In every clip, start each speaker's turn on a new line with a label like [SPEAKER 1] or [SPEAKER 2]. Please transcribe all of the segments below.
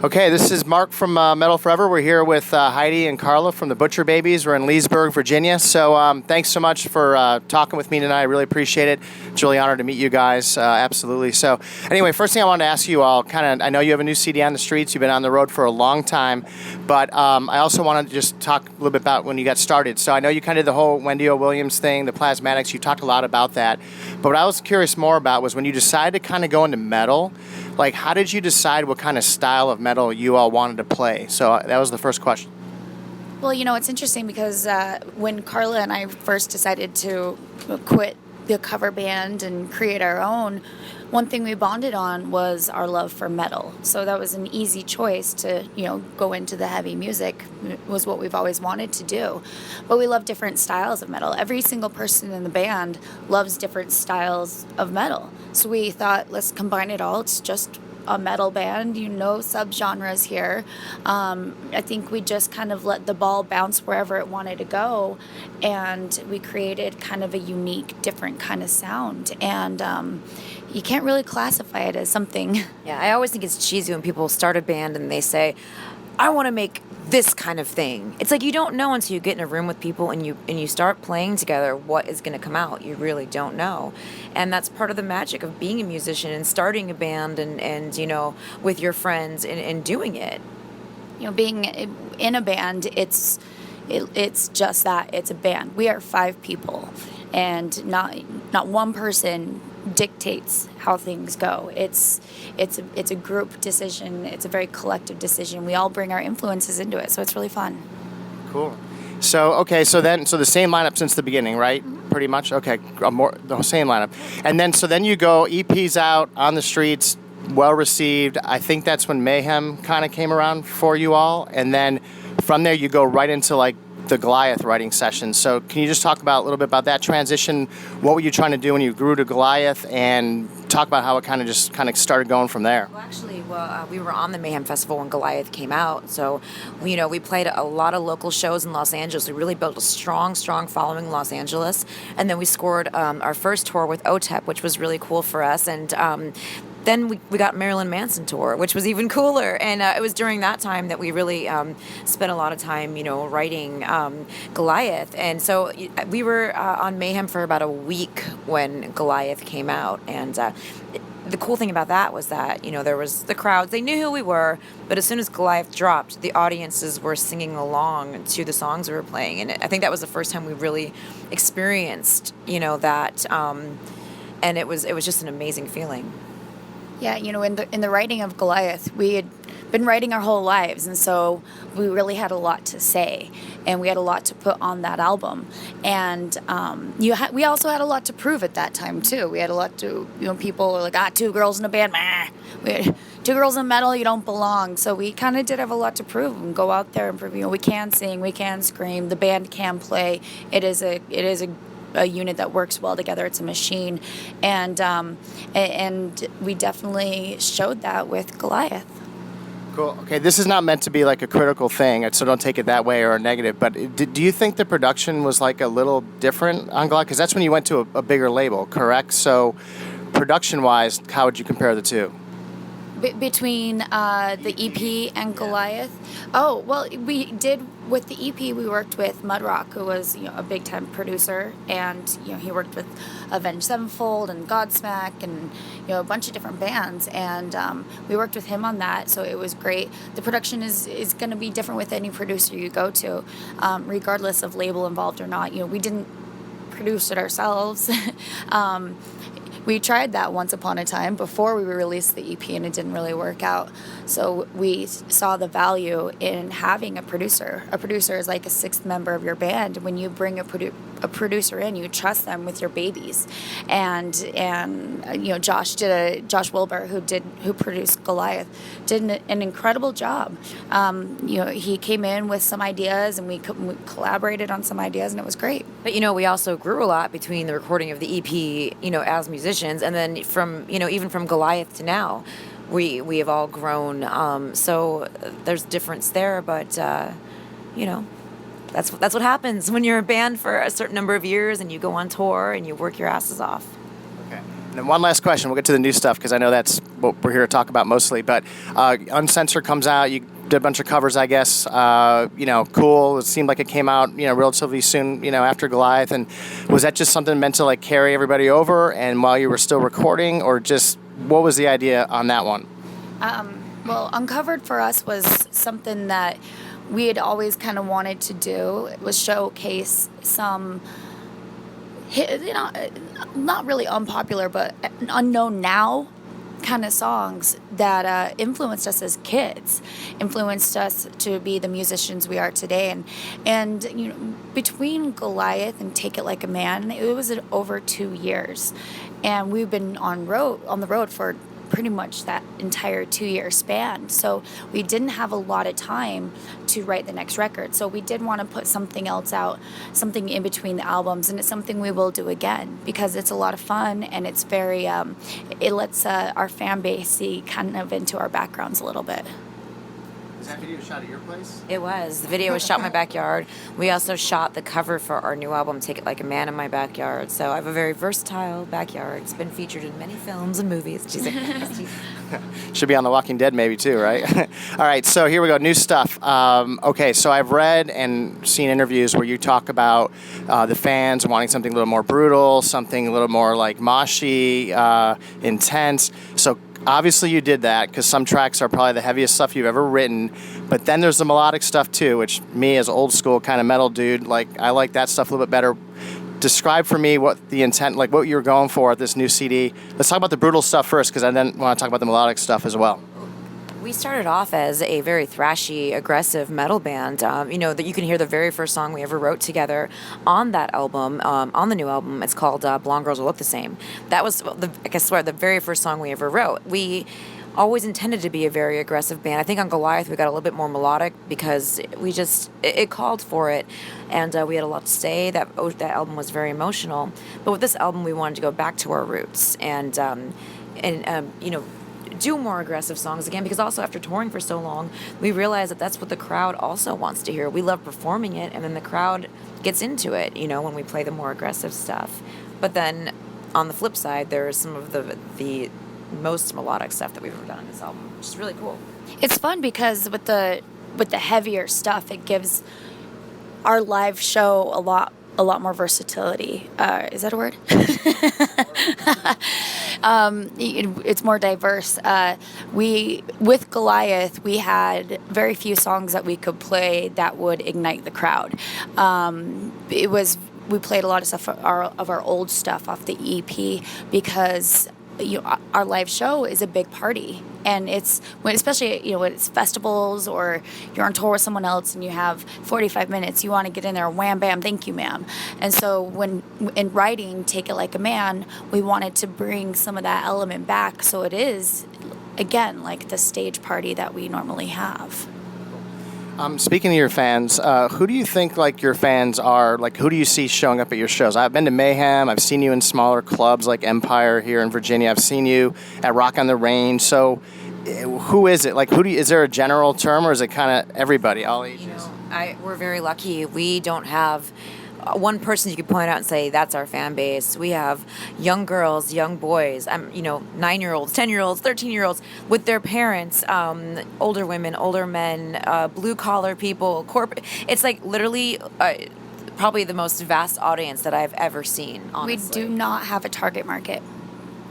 [SPEAKER 1] Okay, this is Mark from Metal Forever. We're here with Hedi and Carla from the Butcher Babies. We're in Leesburg, Virginia. So thanks so much for talking with me tonight. I really appreciate it. It's really an honor to meet you guys. Absolutely. So anyway, first thing I wanted to ask you all, I know you have a new CD on the streets. You've been on the road for a long time. But I also wanted to just talk a little bit about when you got started. So I know you kind of did the whole Wendy O. Williams thing, the Plasmatics. You talked a lot about that. But what I was curious more about was when you decided to kind of go into metal, like, how did you decide what kind of style of metal you all wanted to play? So that was the first question.
[SPEAKER 2] Well, it's interesting because when Carla and I first decided to quit the cover band and create our own, one thing we bonded on was our love for metal. So that was an easy choice to, go into the heavy music. It was what we've always wanted to do. But we love different styles of metal. Every single person in the band loves different styles of metal. So we thought, let's combine it all. It's just a metal band, subgenres here. I think we just kind of let the ball bounce wherever it wanted to go, and we created kind of a unique, different kind of sound. And you can't really classify it as something.
[SPEAKER 3] Yeah, I always think it's cheesy when people start a band and they say, I want to make this kind of thing. It's like you don't know until you get in a room with people and you start playing together what is going to come out. You really don't know. And that's part of the magic of being a musician and starting a band and with your friends and doing it.
[SPEAKER 2] Being in a band, it's just that. It's a band. We are 5 people, and not one person dictates how things go. It's a group decision. It's a very collective decision. We all bring our influences into it, so it's really fun.
[SPEAKER 1] Cool. So the same lineup since the beginning, right? Mm-hmm. Pretty much. Okay, the same lineup. And then you go EPs out on the streets, well received. I think that's when Mayhem kind of came around for you all, and then from there you go right into like the Goliath writing session. So can you just talk about a little bit about that transition? What were you trying to do when you grew to Goliath, and talk about how it kind of started going from there?
[SPEAKER 3] Well, actually, we were on the Mayhem Festival when Goliath came out. So, we played a lot of local shows in Los Angeles. We really built a strong following in Los Angeles. And then we scored our first tour with OTEP, which was really cool for us. And then we got Marilyn Manson tour, which was even cooler. And it was during that time that we really spent a lot of time, writing Goliath. And so we were on Mayhem for about a week when Goliath came out. And the cool thing about that was that, there was the crowds. They knew who we were, but as soon as Goliath dropped, the audiences were singing along to the songs we were playing. And I think that was the first time we really experienced, that. And it was just an amazing feeling.
[SPEAKER 2] Yeah, in the writing of Goliath, we had been writing our whole lives, and so we really had a lot to say, and we had a lot to put on that album. And we also had a lot to prove at that time too. We had a lot to, people were like, 2 girls in a band, we had 2 girls in metal, you don't belong. So we kind of did have a lot to prove and go out there and prove, we can sing, we can scream, the band can play. It is a unit that works well together. It's a machine, and we definitely showed that with Goliath.
[SPEAKER 1] Cool. Okay, this is not meant to be like a critical thing, so don't take it that way or a negative, but do you think the production was like a little different on Goliath? Because that's when you went to a bigger label, correct? So production-wise, how would you compare the two?
[SPEAKER 2] Between the EP and Goliath? Oh, well, we did, with the EP, we worked with Mudrock, who was, a big-time producer, and, he worked with Avenged Sevenfold and Godsmack and, a bunch of different bands, and we worked with him on that, so it was great. The production is going to be different with any producer you go to, regardless of label involved or not. We didn't produce it ourselves. We tried that once upon a time before we released the EP, and it didn't really work out. So we saw the value in having a producer. A producer is like a 6th member of your band. When you bring a producer in, you trust them with your babies. And Josh Wilbur, who produced Goliath, did an incredible job. He came in with some ideas, and we collaborated on some ideas, and it was great.
[SPEAKER 3] But we also grew a lot between the recording of the EP, as musicians, and then from even from Goliath to now, we have all grown. So there's difference there, but that's what happens when you're a band for a certain number of years and you go on tour and you work your asses off.
[SPEAKER 1] Okay. And then one last question. We'll get to the new stuff because I know that's what we're here to talk about mostly. But Uncensored comes out. You did a bunch of covers, I guess. Cool. It seemed like it came out, relatively soon, after Goliath. And was that just something meant to like carry everybody over and while you were still recording, or just what was the idea on that one?
[SPEAKER 2] Well, Uncovered for us was something that we had always kind of wanted to do. It was showcase some, not really unpopular, but unknown now kind of songs that influenced us as kids, influenced us to be the musicians we are today. And between Goliath and Take It Like a Man, it was over 2 years, and we've been on the road for pretty much that entire 2-year span. So we didn't have a lot of time to write the next record. So we did want to put something else out, something in between the albums, and it's something we will do again because it's a lot of fun and it's very, it lets our fan base see kind of into our backgrounds a little bit.
[SPEAKER 1] Was that video shot at your place?
[SPEAKER 3] It was. The video was shot in my backyard. We also shot the cover for our new album, Take It Like a Man, in my backyard. So I have a very versatile backyard. It's been featured in many films and movies.
[SPEAKER 1] Should be on The Walking Dead maybe too, right? All right, so here we go, new stuff. Okay, so I've read and seen interviews where you talk about the fans wanting something a little more brutal, something a little more like moshy, intense. So obviously you did that because some tracks are probably the heaviest stuff you've ever written, but then there's the melodic stuff too, which me as old school kind of metal dude, I like that stuff a little bit better. Describe for me what the intent, like what you're going for at this new CD. Let's talk about the brutal stuff first because I then want to talk about the melodic stuff as well.
[SPEAKER 3] We started off as a very thrashy, aggressive metal band. That you can hear the very first song we ever wrote together on that album, on the new album. It's called Blonde Girls Will Look the Same. That was, the very first song we ever wrote. We always intended to be a very aggressive band. I think on Goliath we got a little bit more melodic because it called for it, and we had a lot to say. That album was very emotional. But with this album, we wanted to go back to our roots and do more aggressive songs again, because also after touring for so long, we realized that that's what the crowd also wants to hear. We love performing it, and then the crowd gets into it, when we play the more aggressive stuff. But then on the flip side, there's some of the most melodic stuff that we've ever done on this album, which is really cool.
[SPEAKER 2] It's fun because with the heavier stuff, it gives our live show a lot more versatility. Is that a word? It's more diverse. With Goliath, we had very few songs that we could play that would ignite the crowd. We played a lot of stuff of our old stuff off the EP because our live show is a big party, and especially when it's festivals or you're on tour with someone else and you have 45 minutes, you want to get in there, wham bam, thank you ma'am. And so when in writing Take It Like a Man, we wanted to bring some of that element back, so it is again like the stage party that we normally have.
[SPEAKER 1] Speaking of your fans, who do you think your fans are? Who do you see showing up at your shows? I've been to Mayhem. I've seen you in smaller clubs like Empire here in Virginia. I've seen you at Rock on the Range. So, who is it? Is there a general term, or is it kind of everybody, all ages?
[SPEAKER 3] We're very lucky. We don't have one person you could point out and say that's our fan base. We have young girls, young boys, 9-year-olds, 10-year-olds, 13-year-olds with their parents, older women, older men, blue collar people, corporate. It's literally probably the most vast audience that I've ever seen, honestly.
[SPEAKER 2] We do not have a target market.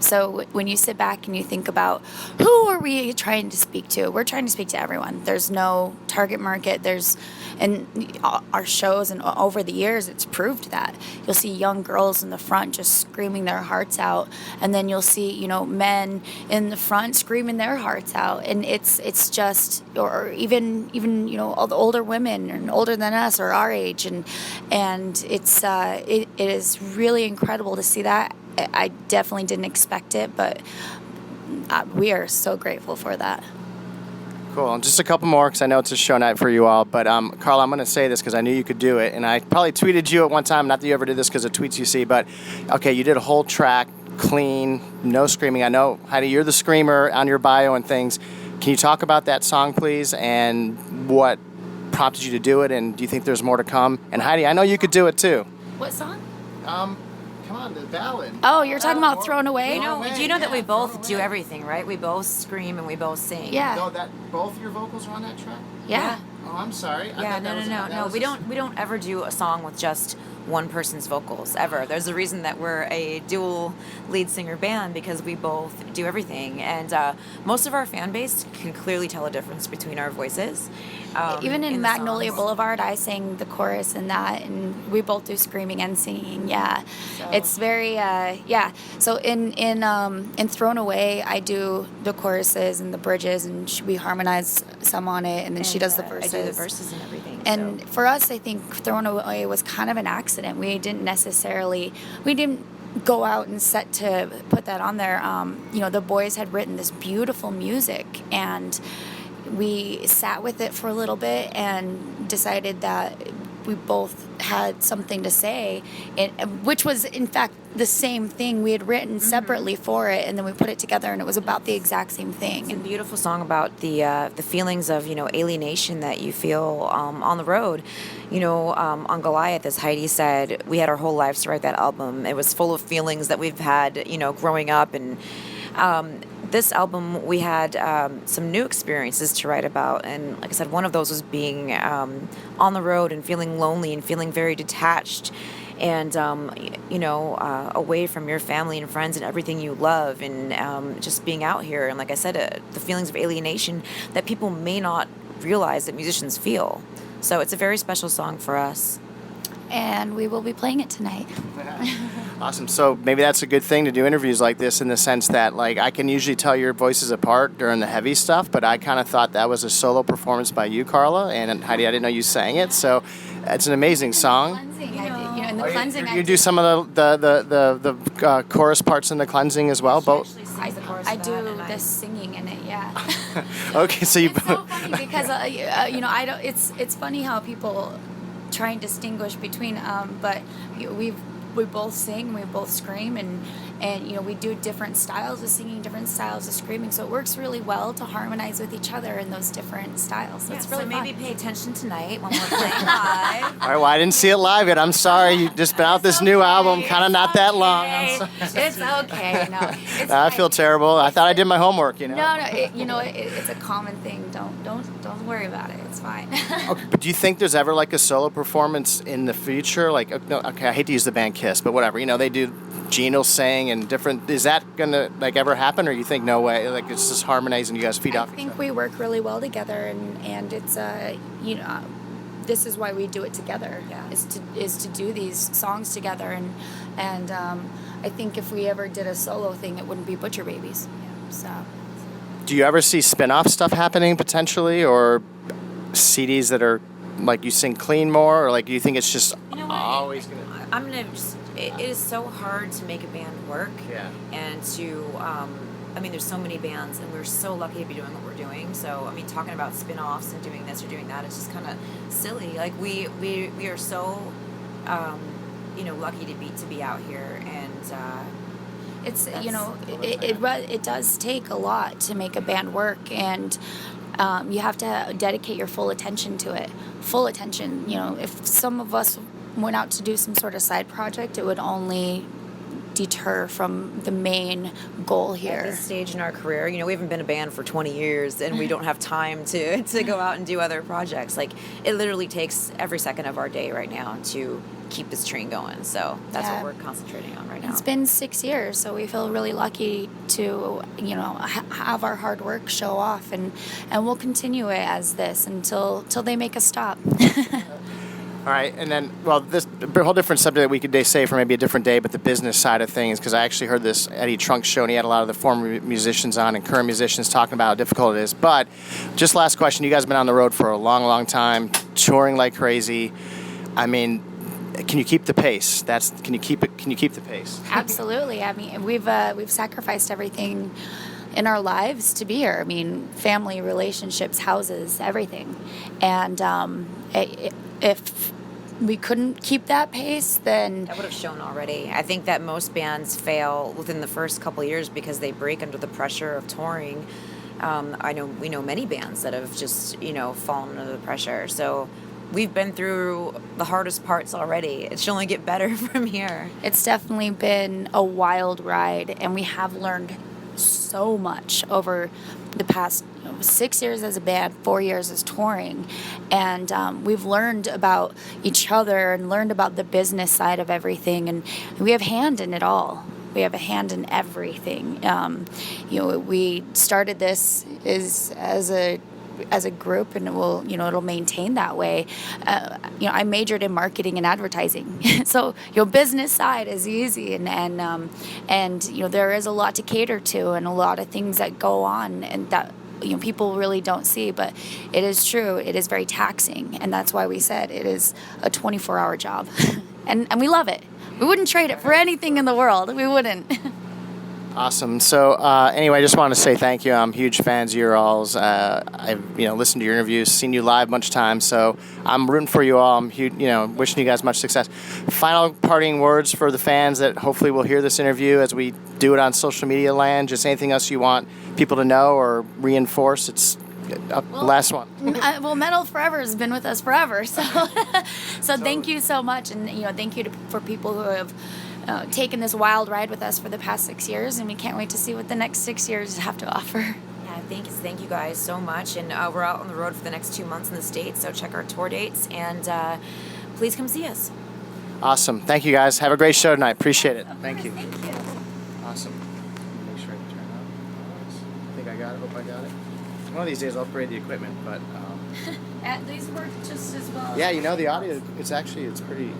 [SPEAKER 2] So when you sit back and you think about who are we trying to speak to, we're trying to speak to everyone. There's no target market. And our shows and over the years, it's proved that. You'll see young girls in the front just screaming their hearts out, and then you'll see men in the front screaming their hearts out, and it's just, or even all the older women and older than us or our age, and it is really incredible to see that. I definitely didn't expect it, but we are so grateful for that.
[SPEAKER 1] Cool. And just a couple more because I know it's a show night for you all. But Carla, I'm going to say this because I knew you could do it. And I probably tweeted you at one time. Not that you ever did this because of tweets you see. But, okay, you did a whole track, clean, no screaming. I know, Hedi, you're the screamer on your bio and things. Can you talk about that song, please, and what prompted you to do it? And do you think there's more to come? And, Hedi, I know you could do it, too.
[SPEAKER 2] What song?
[SPEAKER 1] Come on, the ballad.
[SPEAKER 2] Oh, you're talking about Thrown Away?
[SPEAKER 3] Do you know that we both do everything, right? We both scream and we both sing.
[SPEAKER 2] Yeah.
[SPEAKER 1] No, both your vocals are on that track?
[SPEAKER 2] Yeah.
[SPEAKER 1] Oh, I'm sorry.
[SPEAKER 3] Yeah, no. We don't ever do a song with just one person's vocals ever. There's a reason that we're a dual lead singer band, because we both do everything, and most of our fan base can clearly tell a difference between our voices.
[SPEAKER 2] Even in
[SPEAKER 3] the
[SPEAKER 2] Magnolia
[SPEAKER 3] songs.
[SPEAKER 2] Boulevard, I sang the chorus in that, and we both do screaming and singing. Yeah,
[SPEAKER 3] So-
[SPEAKER 2] it's very yeah. So in Thrown Away, I do the choruses and the bridges, and we harmonize some on it, and then she does the verses.
[SPEAKER 3] I do the verses and everything.
[SPEAKER 2] And for us, I think Thrown Away was kind of an accident. We didn't go out and set to put that on there. The boys had written this beautiful music, and we sat with it for a little bit and decided that we both had something to say, which was in fact the same thing we had written separately for it, and then we put it together, and it was about the exact same thing.
[SPEAKER 3] It's a beautiful song about the feelings of alienation that you feel on the road. On Goliath, as Heidi said, we had our whole lives to write that album. It was full of feelings that we've had growing up, and this album we had some new experiences to write about, and like I said, one of those was being on the road and feeling lonely and feeling very detached, and away from your family and friends and everything you love, and just being out here, and like I said, the feelings of alienation that people may not realize that musicians feel. So it's a very special song for us.
[SPEAKER 2] And we will be playing it tonight.
[SPEAKER 1] Awesome. So maybe that's a good thing to do interviews like this, in the sense that, like, I can usually tell your voices apart during the heavy stuff, but I kind of thought that was a solo performance by you, Carla, and Heidi, I didn't know you sang it, so it's an amazing song.
[SPEAKER 2] In the cleansing,
[SPEAKER 1] You do some of the chorus parts in the cleansing as well, both.
[SPEAKER 2] I do the singing in it, yeah.
[SPEAKER 1] Okay, so you.
[SPEAKER 2] It's so funny because I don't. It's funny how people try and distinguish between, but we both sing, we both scream, and we do different styles of singing, different styles of screaming. So it works really well to harmonize with each other in those different styles. So it's really
[SPEAKER 3] so
[SPEAKER 2] fun.
[SPEAKER 3] maybe pay attention tonight when we're playing live.
[SPEAKER 1] All right, well, I didn't see it live yet. I'm sorry. You've just been out this new album, kind of not that long. I'm sorry.
[SPEAKER 2] It's okay. No, it's
[SPEAKER 1] I feel terrible. I thought I did my homework.
[SPEAKER 2] No, it's a common thing. Don't worry about it. It's fine.
[SPEAKER 1] Okay, but do you think there's ever like a solo performance in the future? Like, no, okay, I hate to use the band Kiss, but whatever. They do Gene will sing and different. Is that gonna like ever happen, or you think no way? Like it's just harmonizing, you guys feed off.
[SPEAKER 2] I think we work really well together, and it's this is why we do it together.
[SPEAKER 3] Yeah.
[SPEAKER 2] Is to do these songs together, and I think if we ever did a solo thing, it wouldn't be Butcher Babies. Yeah. So.
[SPEAKER 1] Do you ever see spin-off stuff happening potentially, or CDs that are like you sing clean more, or like do you think it's just always gonna?
[SPEAKER 3] I'm gonna just. It is so hard to make a band work.
[SPEAKER 1] Yeah.
[SPEAKER 3] And to, there's so many bands, and we're so lucky to be doing what we're doing. So, talking about spin-offs and doing this or doing that, it's just kind of silly. Like we are so, lucky to be out here, and
[SPEAKER 2] it's it does take a lot to make a band work, and you have to dedicate your full attention to it. Full attention. If some of us went out to do some sort of side project, it would only deter from the main goal here.
[SPEAKER 3] At this stage in our career, we haven't been a band for 20 years, and we don't have time to go out and do other projects. Like, it literally takes every second of our day right now to keep this train going. So that's what we're concentrating on right now.
[SPEAKER 2] It's been 6 years, so we feel really lucky to, have our hard work show off, and we'll continue it as this until they make us stop.
[SPEAKER 1] All right, and then, this a whole different subject that we could say for maybe a different day, but the business side of things, because I actually heard this Eddie Trunk show, and he had a lot of the former musicians on and current musicians talking about how difficult it is. But just last question, you guys have been on the road for a long, long time, touring like crazy. Can you keep the pace? Can you keep the pace?
[SPEAKER 2] Absolutely. We've sacrificed everything in our lives to be here. Family, relationships, houses, everything. And if we couldn't keep that pace, then
[SPEAKER 3] that would have shown already. I think that most bands fail within the first couple of years because they break under the pressure of touring. We know many bands that have just fallen under the pressure. So we've been through the hardest parts already. It should only get better from here.
[SPEAKER 2] It's definitely been a wild ride, and we have learned so much over the past 6 years as a band, 4 years as touring, and we've learned about each other and learned about the business side of everything, and we have a hand in it all. We have a hand in everything. We started this as a group, and it'll maintain that way. I majored in marketing and advertising, so business side is easy, and there is a lot to cater to and a lot of things that go on and that people really don't see, but it is true. It is very taxing, and that's why we said it is a 24-hour job, and we love it. We wouldn't trade it for anything in the world. We wouldn't.
[SPEAKER 1] Awesome. So anyway, I just want to say thank you. I'm huge fans of your alls. I've listened to your interviews, seen you live a bunch of times. So I'm rooting for you all. I'm huge, wishing you guys much success. Final parting words for the fans that hopefully will hear this interview as we do it on social media land. Just anything else you want people to know or reinforce. It's last one.
[SPEAKER 2] Metal Forever has been with us forever. So thank you so much, and thank you for people who have taken this wild ride with us for the past 6 years, and we can't wait to see what the next 6 years have to offer.
[SPEAKER 3] Yeah, thank you guys so much, and we're out on the road for the next 2 months in the States, so check our tour dates, and please come see us.
[SPEAKER 1] Awesome. Thank you, guys. Have a great show tonight. Appreciate it. Thank you.
[SPEAKER 2] Thank you.
[SPEAKER 1] Awesome. Make sure I turn on. I think I got it. Hope I got it. One of these days I'll upgrade the equipment, but
[SPEAKER 2] At Leesburg just as well.
[SPEAKER 1] yeah, the audio. It's pretty.